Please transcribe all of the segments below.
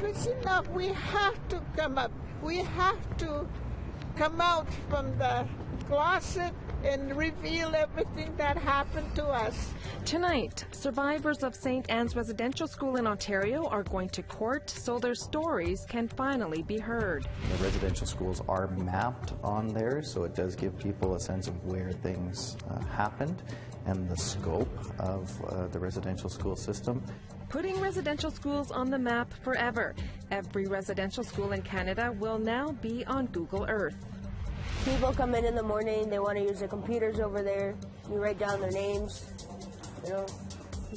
Enough is enough. We have to come up. We have to come out from the closet and reveal everything that happened to us. Tonight, survivors of St. Anne's Residential School in Ontario are going to court so their stories can finally be heard. The residential schools are mapped on there, so it does give people a sense of where things happened and the scope of the residential school system. Putting residential schools on the map forever. Every residential school in Canada will now be on Google Earth. People come in the morning, they want to use their computers over there. You write down their names, you know.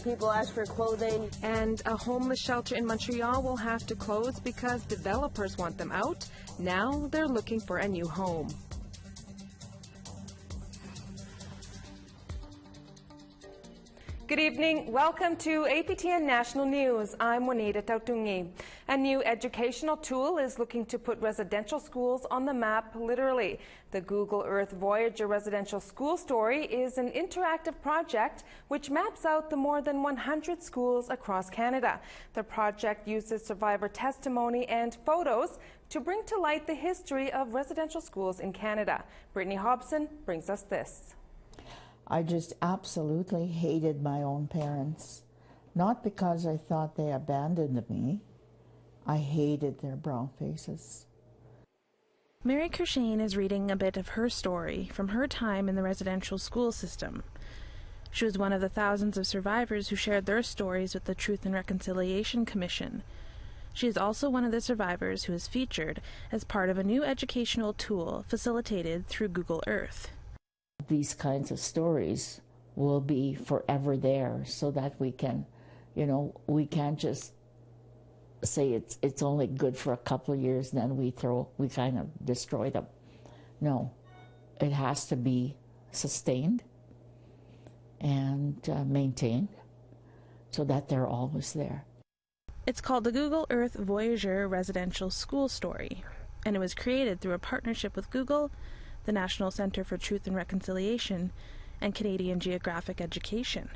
People ask for clothing. And a homeless shelter in Montreal will have to close because developers want them out. Now they're looking for a new home. Good evening. Welcome to APTN National News. I'm Juanita Tautungi. A new educational tool is looking to put residential schools on the map, literally. The Google Earth Voyager Residential School Story is an interactive project which maps out the more than 100 schools across Canada. The project uses survivor testimony and photos to bring to light the history of residential schools in Canada. Brittany Hobson brings us this. I just absolutely hated my own parents. Not because I thought they abandoned me. I hated their brown faces. Mary Kershane is reading a bit of her story from her time in the residential school system. She was one of the thousands of survivors who shared their stories with the Truth and Reconciliation Commission. She is also one of the survivors who is featured as part of a new educational tool facilitated through Google Earth. These kinds of stories will be forever there so that we can, you know, we can't just say it's only good for a couple of years, then we kind of destroy them. No, it has to be sustained and maintained so that they're always there. It's called the Google Earth Voyager Residential School Story, and it was created through a partnership with Google, the National Centre for Truth and Reconciliation, and Canadian Geographic Education.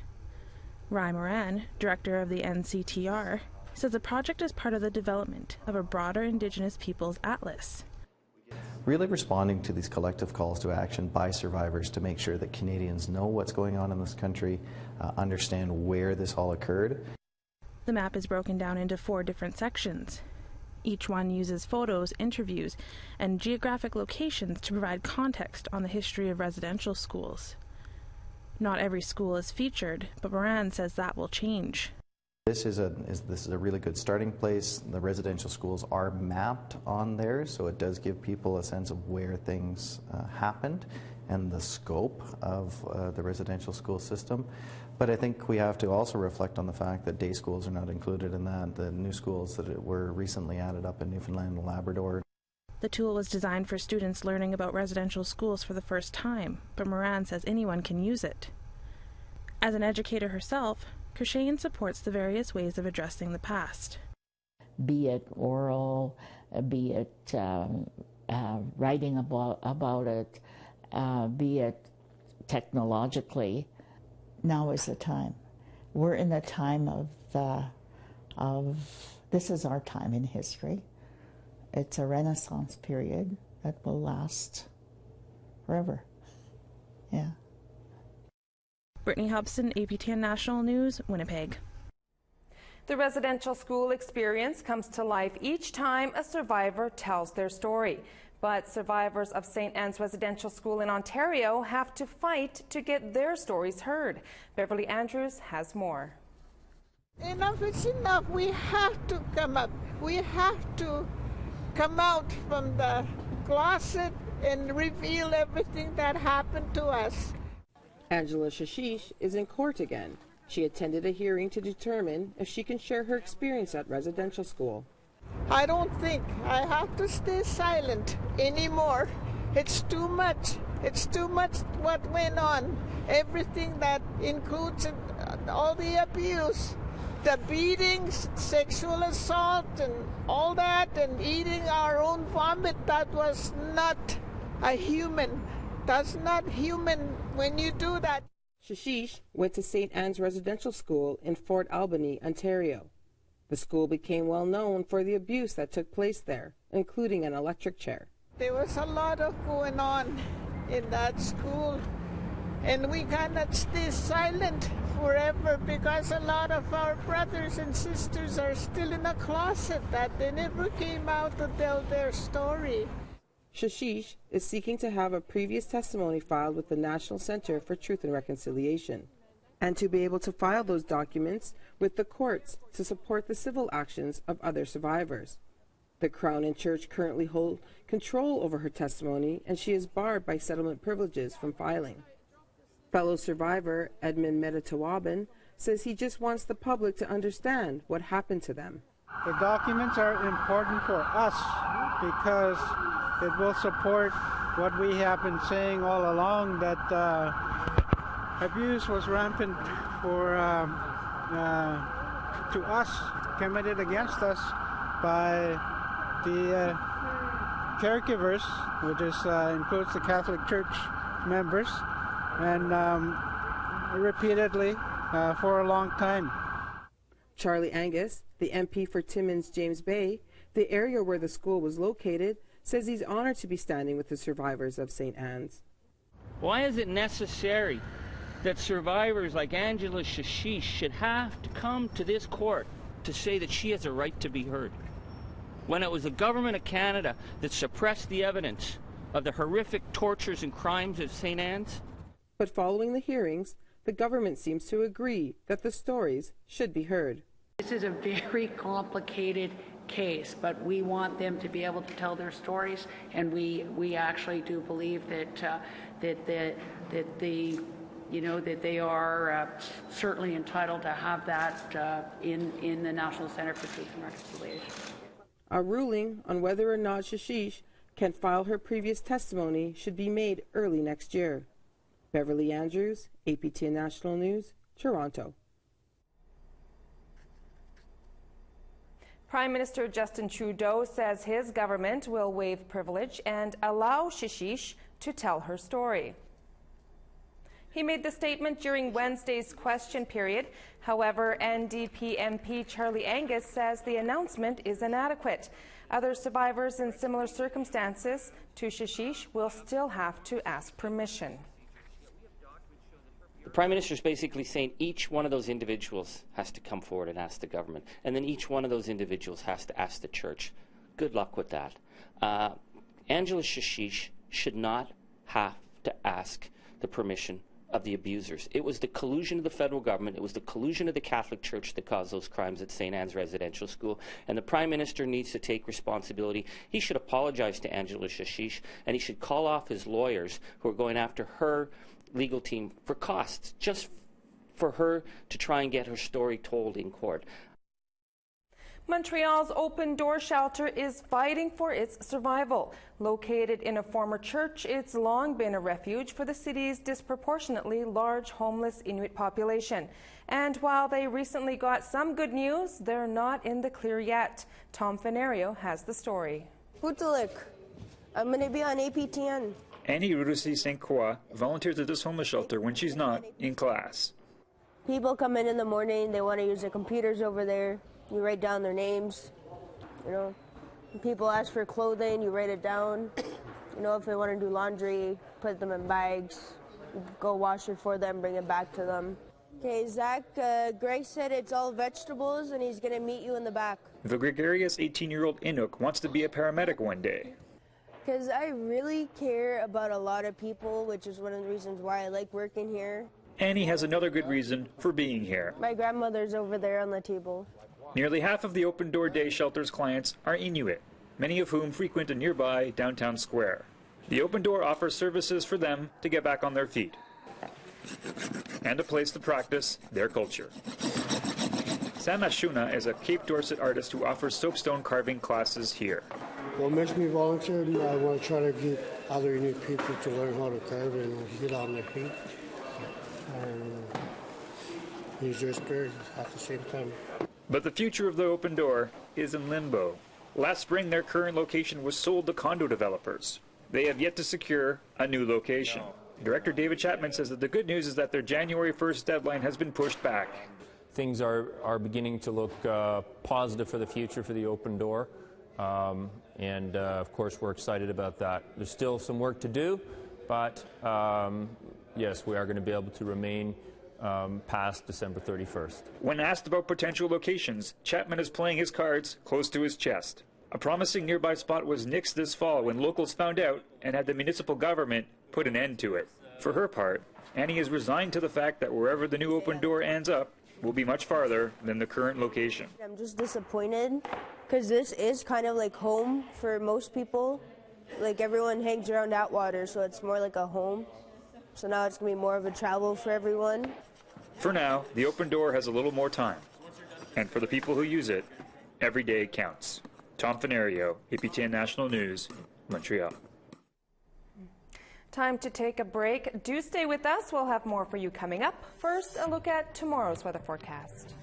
Ry Moran, director of the NCTR, says the project is part of the development of a broader Indigenous Peoples Atlas. Really responding to these collective calls to action by survivors to make sure that Canadians know what's going on in this country, understand where this all occurred. The map is broken down into 4 different sections. Each one uses photos, interviews, and geographic locations to provide context on the history of residential schools. Not every school is featured, but Moran says that will change. This is a really good starting place. The residential schools are mapped on there, so it does give people a sense of where things happened and the scope of the residential school system. But I think we have to also reflect on the fact that day schools are not included in that. The new schools that were recently added up in Newfoundland and Labrador. The tool was designed for students learning about residential schools for the first time, but Moran says anyone can use it. As an educator herself, Kershane supports the various ways of addressing the past. Be it oral, be it writing about it, be it technologically. Now is the time. We're in the time this is our time in history. It's a Renaissance period that will last forever. Yeah. Brittany Hobson, APTN National News, Winnipeg. The residential school experience comes to life each time a survivor tells their story. But survivors of St. Anne's Residential School in Ontario have to fight to get their stories heard. Beverly Andrews has more. Enough is enough. We have to come up. We have to come out from the closet and reveal everything that happened to us. Angela Shashish is in court again. She attended a hearing to determine if she can share her experience at residential school. I don't think I have to stay silent anymore. It's too much. It's too much what went on. Everything that includes all the abuse, the beatings, sexual assault, and all that, and eating our own vomit, that was not a human. That's not human when you do that. Shashish went to St. Anne's Residential School in Fort Albany, Ontario. The school became well known for the abuse that took place there, including an electric chair. There was a lot of going on in that school, and we cannot stay silent forever because a lot of our brothers and sisters are still in a closet that they never came out to tell their story. Shashish is seeking to have a previous testimony filed with the National Center for Truth and Reconciliation, and to be able to file those documents with the courts to support the civil actions of other survivors. The Crown and Church currently hold control over her testimony, and she is barred by settlement privileges from filing. Fellow survivor Edmund Meditawaban says he just wants the public to understand what happened to them. The documents are important for us because it will support what we have been saying all along, that abuse was rampant to us, committed against us by the caregivers, which includes the Catholic Church members, and repeatedly for a long time. Charlie Angus, the MP for Timmins James Bay, the area where the school was located, says he's honored to be standing with the survivors of St. Anne's. Why is it necessary that survivors like Angela Shashish should have to come to this court to say that she has a right to be heard, when it was the government of Canada that suppressed the evidence of the horrific tortures and crimes of St. Anne's? But following the hearings, the government seems to agree that the stories should be heard. This is a very complicated case, but we want them to be able to tell their stories, and we actually do believe that they are certainly entitled to have that in the National Center for Truth and Reconciliation. A ruling on whether or not Shashish can file her previous testimony should be made early next year. Beverly Andrews, APTN National News, Toronto. Prime Minister Justin Trudeau says his government will waive privilege and allow Shashish to tell her story. He made the statement during Wednesday's question period. However, NDP MP Charlie Angus says the announcement is inadequate. Other survivors in similar circumstances to Shashish will still have to ask permission. The Prime Minister is basically saying each one of those individuals has to come forward and ask the government, and then each one of those individuals has to ask the church. Good luck with that. Angela Shashish should not have to ask the permission of the abusers. It was the collusion of the federal government, it was the collusion of the Catholic Church that caused those crimes at St. Anne's Residential School, and the Prime Minister needs to take responsibility. He should apologize to Angela Shashish, and he should call off his lawyers who are going after her legal team for costs, just for her to try and get her story told in court. Montreal's Open Door Shelter is fighting for its survival. Located in a former church, it's long been a refuge for the city's disproportionately large homeless Inuit population. And while they recently got some good news, they're not in the clear yet. Tom Fenario has the story. Putalik, I'm going to be on APTN. Annie Rurusi St. Croix volunteers at this homeless shelter when she's not in class. People come in the morning, they want to use the computers over there. You write down their names, you know. People ask for clothing, you write it down. You know, if they want to do laundry, put them in bags, go wash it for them, bring it back to them. Okay, Zach, Greg said it's all vegetables and he's going to meet you in the back. The gregarious 18-year-old Inuk wants to be a paramedic one day. Because I really care about a lot of people, which is one of the reasons why I like working here. Annie has another good reason for being here. My grandmother's over there on the table. Nearly half of the Open Door Day Shelter's clients are Inuit, many of whom frequent a nearby downtown square. The Open Door offers services for them to get back on their feet and a place to practice their culture. Sam Ashuna is a Cape Dorset artist who offers soapstone carving classes here. What makes me volunteer, I want to try to get other Inuit people to learn how to carve and get on their feet and use their spirit at the same time. But the future of the Open Door is in limbo. Last spring, their current location was sold to condo developers. They have yet to secure a new location. Director David Chapman says that the good news is that their January 1st deadline has been pushed back. things are beginning to look positive for the future for the Open Door. And of course, we're excited about that. There's still some work to do, but yes, we are going to be able to remain past December 31st. When asked about potential locations, Chapman is playing his cards close to his chest. A promising nearby spot was nixed this fall when locals found out and had the municipal government put an end to it. For her part, Annie is resigned to the fact that wherever the new Open Door ends up will be much farther than the current location. I'm just disappointed because this is kind of like home for most people. Like everyone hangs around Atwater, so it's more like a home. So now it's going to be more of a travel for everyone. For now, the Open Door has a little more time. And for the people who use it, every day counts. Tom Fenario, APTN National News, Montreal. Time to take a break. Do stay with us. We'll have more for you coming up. First, a look at tomorrow's weather forecast.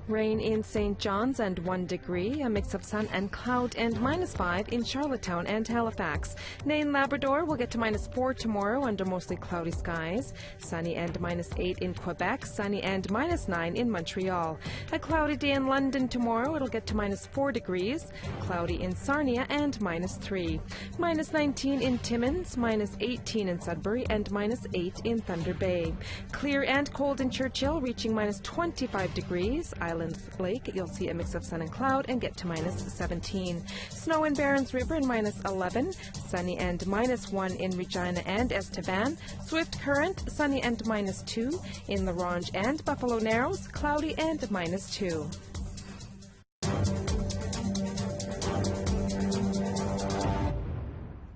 Rain in St. John's and 1 degree, a mix of sun and cloud, and -5 in Charlottetown and Halifax. Nain, Labrador will get to -4 tomorrow under mostly cloudy skies. Sunny and -8 in Quebec, sunny and -9 in Montreal. A cloudy day in London tomorrow, it'll get to -4 degrees. Cloudy in Sarnia and -3. -19 in Timmins, -18 in Sudbury, and -8 in Thunder Bay. Clear and cold in Churchill, reaching -25 degrees. Island Lake, you'll see a mix of sun and cloud and get to -17. Snow in Barons River and -11. Sunny and -1 in Regina and Estevan. Swift Current, sunny and -2. In La Ronge and Buffalo Narrows, cloudy and -2.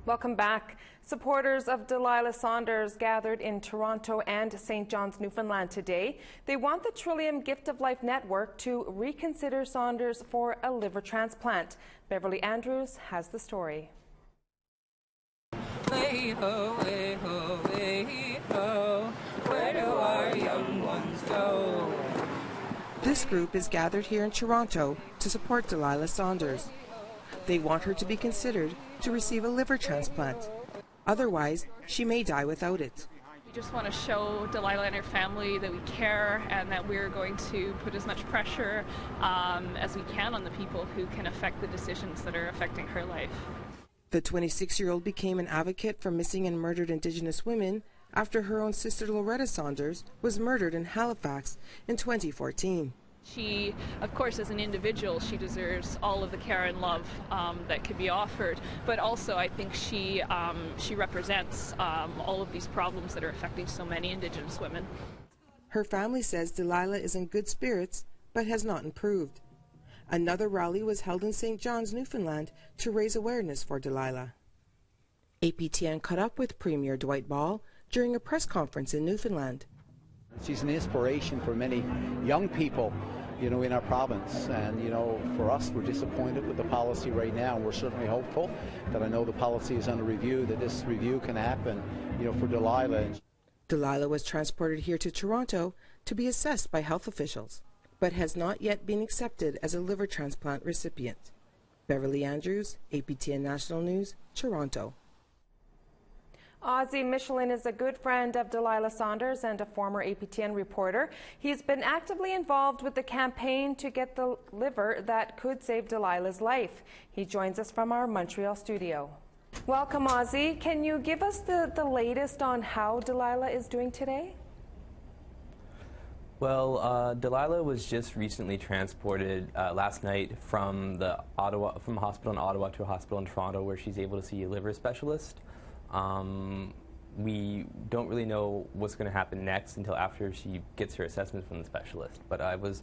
Welcome back. Supporters of Delilah Saunders gathered in Toronto and St. John's, Newfoundland today. They want the Trillium Gift of Life Network to reconsider Saunders for a liver transplant. Beverly Andrews has the story. Way-ho, way-ho, way-ho, where do our young ones go? This group is gathered here in Toronto to support Delilah Saunders. They want her to be considered to receive a liver transplant. Otherwise, she may die without it. We just want to show Delilah and her family that we care and that we're going to put as much pressure as we can on the people who can affect the decisions that are affecting her life. The 26-year-old became an advocate for missing and murdered Indigenous women after her own sister Loretta Saunders was murdered in Halifax in 2014. She, of course, as an individual, she deserves all of the care and love that could be offered. But also, I think she represents all of these problems that are affecting so many Indigenous women. Her family says Delilah is in good spirits, but has not improved. Another rally was held in St. John's, Newfoundland, to raise awareness for Delilah. APTN caught up with Premier Dwight Ball during a press conference in Newfoundland. She's an inspiration for many young people, in our province. And, for us, we're disappointed with the policy right now. And we're certainly hopeful that I know the policy is under review, that this review can happen, for Delilah. Delilah was transported here to Toronto to be assessed by health officials, but has not yet been accepted as a liver transplant recipient. Beverly Andrews, APTN National News, Toronto. Ozzie Michelin is a good friend of Delilah Saunders and a former APTN reporter. He's been actively involved with the campaign to get the liver that could save Delilah's life. He joins us from our Montreal studio. Welcome, Ozzie. Can you give us the latest on how Delilah is doing today? Well, Delilah was just recently transported last night from a hospital in Ottawa to a hospital in Toronto where she's able to see a liver specialist. We don't really know what's going to happen next until after she gets her assessment from the specialist. But I was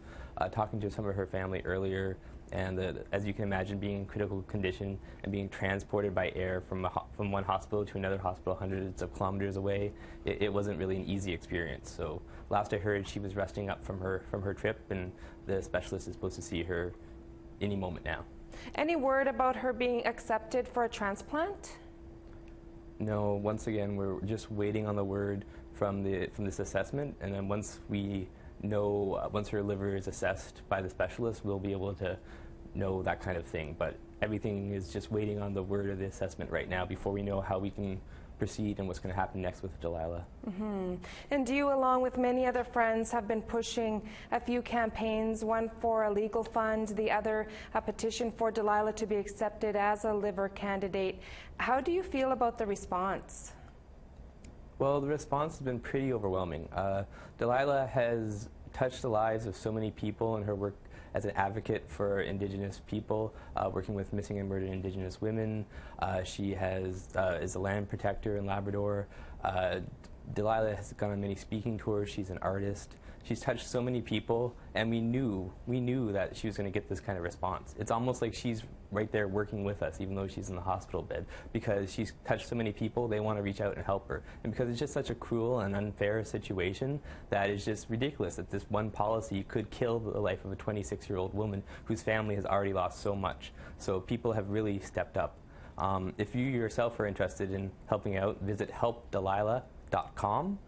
talking to some of her family earlier, and as you can imagine, being in critical condition and being transported by air from one hospital to another hospital hundreds of kilometers away, it wasn't really an easy experience. So last I heard, she was resting up from her trip, and the specialist is supposed to see her any moment now. Any word about her being accepted for a transplant? No, once again, we're just waiting on the word from this assessment, and then once we know, once her liver is assessed by the specialist, we'll be able to know that kind of thing. But everything is just waiting on the word of the assessment right now before we know how we can proceed and what's going to happen next with Delilah. Mm-hmm. And you, along with many other friends, have been pushing a few campaigns, one for a legal fund, the other a petition for Delilah to be accepted as a liver candidate. How do you feel about the response? Well, the response has been pretty overwhelming. Delilah has touched the lives of so many people in her work as an advocate for Indigenous people, working with missing and murdered Indigenous women. She is a land protector in Labrador. Delilah has gone on many speaking tours. She's an artist. She's touched so many people, and we knew that she was going to get this kind of response. It's almost like she's right there working with us, even though she's in the hospital bed, because she's touched so many people, they want to reach out and help her. And because it's just such a cruel and unfair situation that is just ridiculous that this one policy could kill the life of a 26-year-old woman whose family has already lost so much. So people have really stepped up. If you yourself are interested in helping out, visit helpdelilah.com.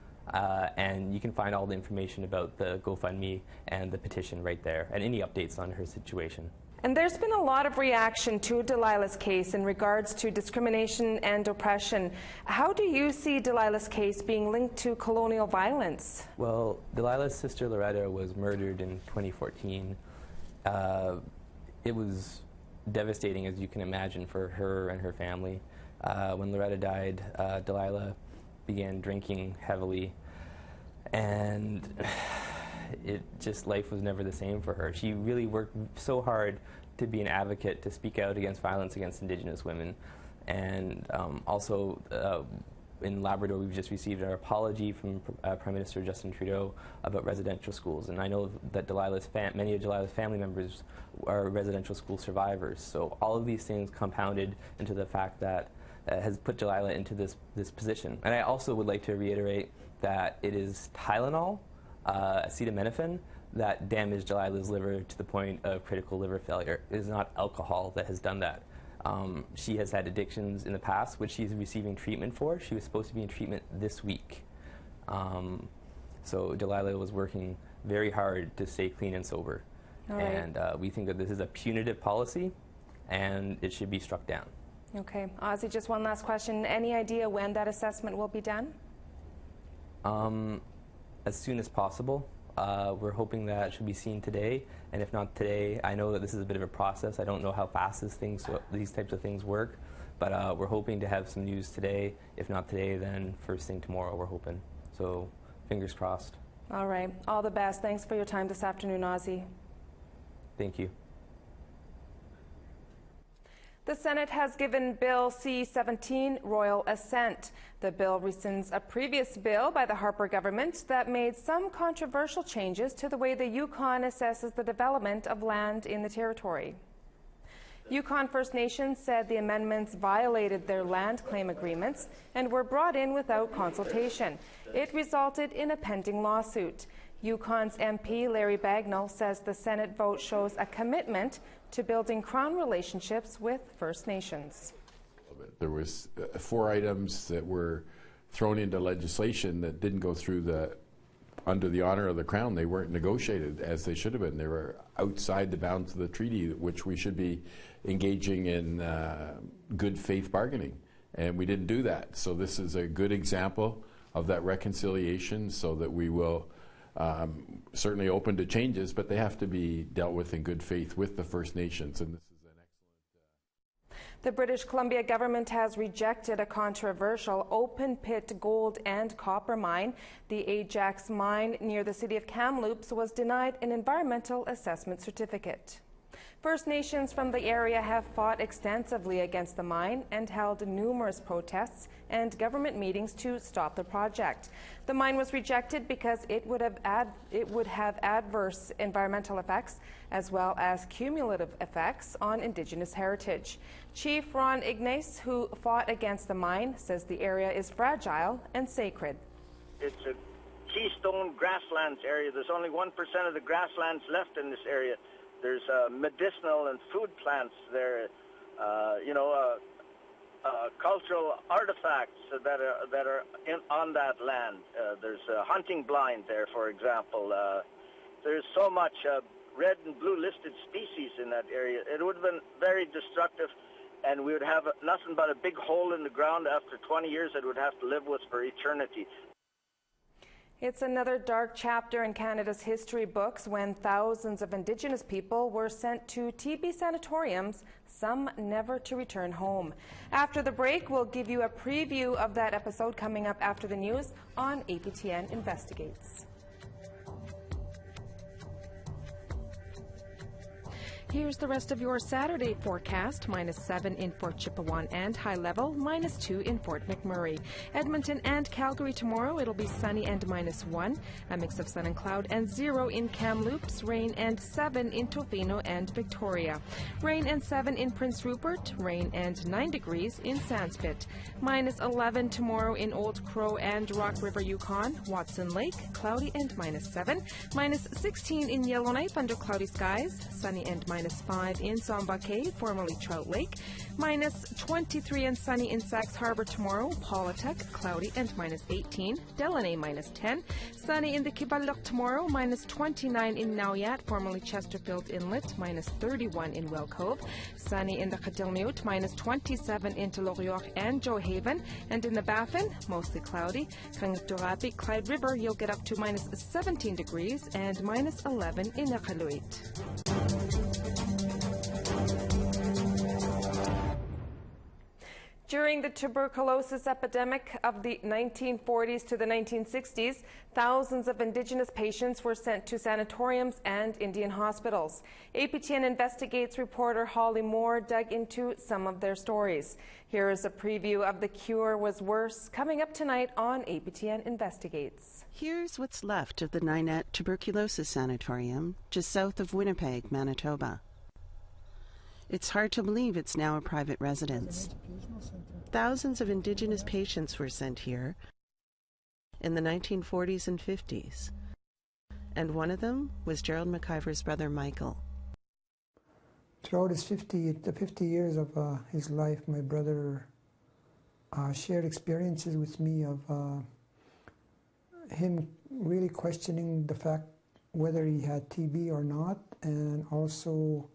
And you can find all the information about the GoFundMe and the petition right there, and any updates on her situation. And there's been a lot of reaction to Delilah's case in regards to discrimination and oppression. How do you see Delilah's case being linked to colonial violence? Well, Delilah's sister Loretta was murdered in 2014. It was devastating, as you can imagine, for her and her family. When Loretta died, Delilah began drinking heavily, and life was never the same for her. She really worked so hard to be an advocate, to speak out against violence against Indigenous women. And also in Labrador, we've just received an apology from Prime Minister Justin Trudeau about residential schools. And I know that many of Delilah's family members are residential school survivors. So all of these things compounded into the fact that has put Delilah into this position. And I also would like to reiterate that it is Tylenol, acetaminophen, that damaged Delilah's liver to the point of critical liver failure. It is not alcohol that has done that. She has had addictions in the past, which she's receiving treatment for. She was supposed to be in treatment this week. So Delilah was working very hard to stay clean and sober. All right. And we think that this is a punitive policy, and it should be struck down. Okay. Ozzy, just one last question. Any idea when that assessment will be done? As soon as possible. We're hoping that it should be seen today, and if not today, I know that this is a bit of a process. I don't know how fast these types of things work, but we're hoping to have some news today. If not today, then first thing tomorrow, we're hoping. So fingers crossed. All right. All the best. Thanks for your time this afternoon, Ozzy. Thank you. The Senate has given Bill C-17 royal assent. The bill rescinds a previous bill by the Harper government that made some controversial changes to the way the Yukon assesses the development of land in the territory. Yukon First Nations said the amendments violated their land claim agreements and were brought in without consultation. It resulted in a pending lawsuit. Yukon's MP Larry Bagnall says the Senate vote shows a commitment to building Crown relationships with First Nations. There was 4 items that were thrown into legislation that didn't go through under the honor of the Crown. They weren't negotiated as they should have been. They were outside the bounds of the treaty, which we should be engaging in good faith bargaining, and we didn't do that. So this is a good example of that reconciliation, so that we will certainly open to changes, but they have to be dealt with in good faith with the First Nations. And this is an excellent. The British Columbia government has rejected a controversial open-pit gold and copper mine. The Ajax mine near the city of Kamloops was denied an environmental assessment certificate. First Nations from the area have fought extensively against the mine and held numerous protests and government meetings to stop the project. The mine was rejected because it would have adverse environmental effects as well as cumulative effects on Indigenous heritage. Chief Ron Ignace, who fought against the mine, says the area is fragile and sacred. It's a keystone grasslands area. There's only 1% of the grasslands left in this area. There's medicinal and food plants there, cultural artifacts that are on that land. There's a hunting blind there, for example. There's so much red and blue listed species in that area. It would have been very destructive and we would have nothing but a big hole in the ground after 20 years that would have to live with for eternity. It's another dark chapter in Canada's history books when thousands of Indigenous people were sent to TB sanatoriums, some never to return home. After the break, we'll give you a preview of that episode coming up after the news on APTN Investigates. Here's the rest of your Saturday forecast. -7 in Fort Chipewyan and high level, -2 in Fort McMurray. Edmonton and Calgary tomorrow, it'll be sunny and -1. A mix of sun and cloud, and 0 in Kamloops. Rain and 7 in Tofino and Victoria. Rain and 7 in Prince Rupert. Rain and 9 degrees in Sandspit. -11 tomorrow in Old Crow and Rock River, Yukon. Watson Lake, cloudy and -7. -16 in Yellowknife under cloudy skies. Sunny and -5 in Samba Cave, formerly Trout Lake. -23 and sunny in Sax Harbor tomorrow. Paulatuk, cloudy and -18. Delaney, -10. Sunny in the Kibaluk tomorrow. -29 in Nauyat, formerly Chesterfield Inlet. -31 in Well Cove. Sunny in the Khadilmute. -27 in Teloriok and Joe Haven. And in the Baffin, mostly cloudy. Kangturapi, Clyde River, you'll get up to -17 degrees and -11 in Iqaluit. During the tuberculosis epidemic of the 1940s to the 1960s, thousands of Indigenous patients were sent to sanatoriums and Indian hospitals. APTN Investigates reporter Holly Moore dug into some of their stories. Here is a preview of The Cure Was Worse, coming up tonight on APTN Investigates. Here's what's left of the Ninette Tuberculosis Sanatorium, just south of Winnipeg, Manitoba. It's hard to believe it's now a private residence. Thousands of Indigenous patients were sent here in the 1940s and 50s, and one of them was Gerald McIver's brother Michael. Throughout the 50 years of his life, my brother shared experiences with me of him really questioning the fact whether he had TB or not, and also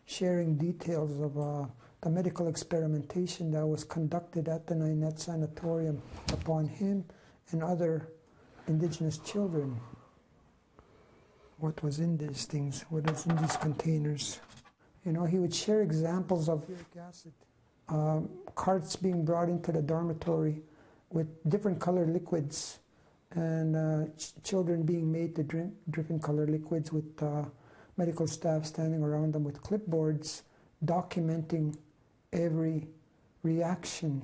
sharing details of the medical experimentation that was conducted at the Ninette Sanatorium upon him and other Indigenous children. What was in these things? What was in these containers? You know, he would share examples of carts being brought into the dormitory with different colored liquids, and children being made to drink different colored liquids with medical staff standing around them with clipboards documenting every reaction.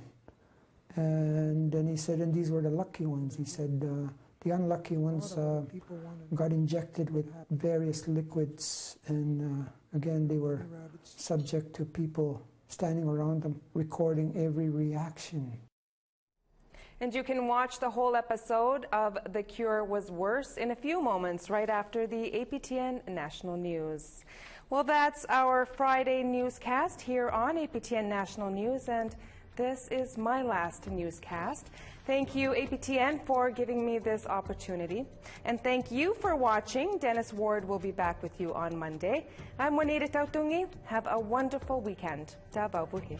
And then he said, and these were the lucky ones. He said the unlucky ones got injected with various liquids, and again they were subject to people standing around them recording every reaction. And you can watch the whole episode of The Cure Was Worse in a few moments right after the APTN National News. Well, that's our Friday newscast here on APTN National News, and this is my last newscast. Thank you, APTN, for giving me this opportunity. And thank you for watching. Dennis Ward will be back with you on Monday. I'm Juanita Tautungi. Have a wonderful weekend. Davao Buhi.